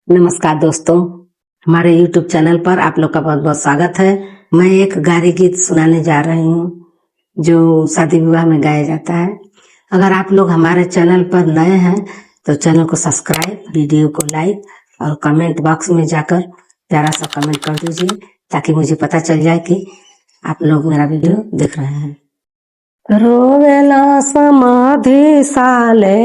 नमस्कार दोस्तों, हमारे YouTube चैनल पर आप लोग का बहुत बहुत स्वागत है। मैं एक गारी गीत सुनाने जा रही हूँ जो शादी विवाह में गाया जाता है। अगर आप लोग हमारे चैनल पर नए हैं तो चैनल को सब्सक्राइब, वीडियो को लाइक और कमेंट बॉक्स में जाकर प्यारा सा कमेंट कर दीजिए ताकि मुझे पता चल जाए कि आप लोग मेरा वीडियो देख रहे हैं। रोवेला समाधि साले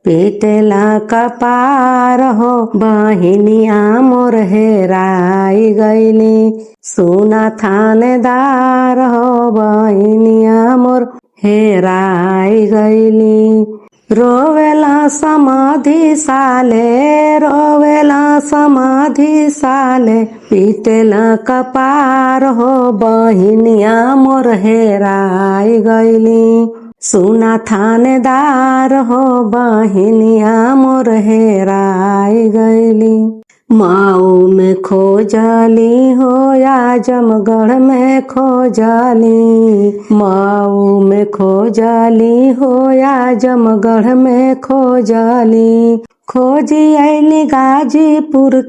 पीटेला कपार हो बहिनिया मोर हेराई गईली। सुना थानेदार हो बहिनिया मोर हेराई गईली। रोवेला समाधि साले पीटेला कपार हो बहिनिया मोर हेराई गईली। सुना थानेदार हो बहिनिया मोर हेराई गईली। मऊ में खोजली हो आजमगढ़ में खोजली, मऊ में खोजली हो आजमगढ़ में खोजली। खोजी आईली गाजीपुर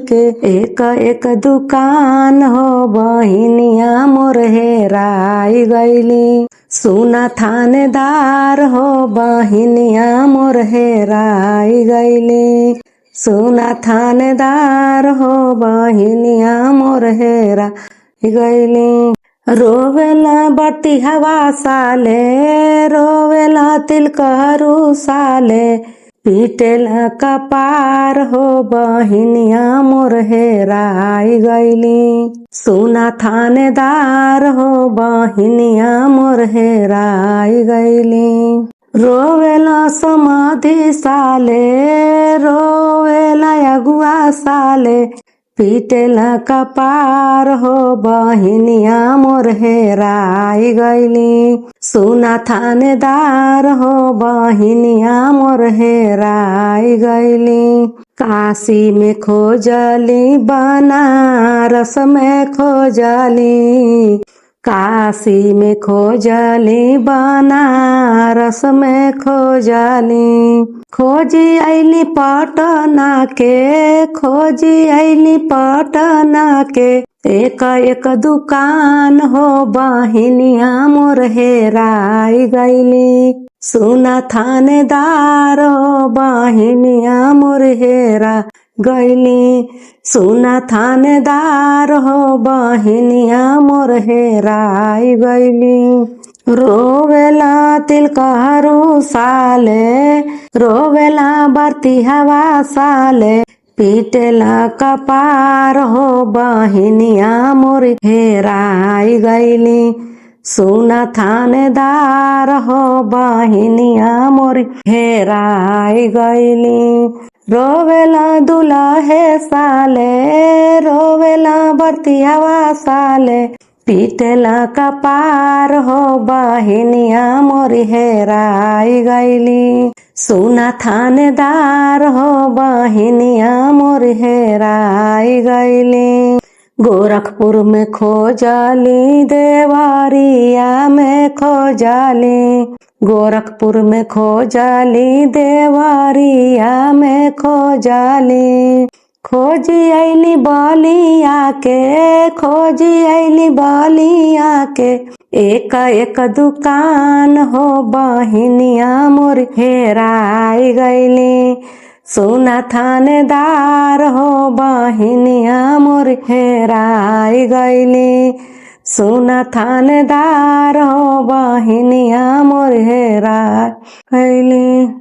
के एक एक दुकान हो बहिनिया मोर हेराई गईली। सुना थानेदार हो बहिनिया मोर हेराई गईली। सुना थानेदार हो बहिनिया मोर हेराई गईली। रोवेला बटिहवा साले, रोवेला तिलकहरू साले पीटेला कपार हो बहिनिया मोर हेराई गईली। सुना थानेदार हो बहिनिया मोर हेराई गईली। रोवेला समाधि साले, रोवेला अगुआ साले पीटेला कपार हो बहिनिया मोर हेराई गईली। सुना थानेदार हो बहिनिया मोर हेराई गईली। काशी में खोजली, बनारस में खोजली, काशी में खोजली, बनारस में खोजली। खोजी आईली पटना के, खोजी आईली पटना के एक एक दुकान हो बहिनिया मोर हेराई गईली। सुना थानेदार हो बहिनिया मोर हेरा गईली। सुना थानेदार हो बहिनिया मोर हेराई गईली। रोवेला तिलकहरू साले, रोवेला बटिहवा साले पीटेला कपार हो बहिनिया मोर हेराई गईली। सुना थानेदार हो बहिनिया मोर हेराई गईली। रोवेला दुल्हे साले, रोवेला बटिहवा साले पीटेला कपार हो बहिनिया मोर हेराई गईली। सुना थानेदार हो बहिनिया मोर हेराई गईली। गोरखपुर में खोजली, देवरिया में खोजली, गोरखपुर में खोजली, देवरिया में खोजली। खोजी आईली बलिया के, खोजी आईली बलिया के एक एक दुकान हो बहिनिया मोर हेराई गईली। सुना थानेदार हो बहिनिया मोर हेराई गईली। सुना थानेदार हो बहिनिया मोर हेराई गईली।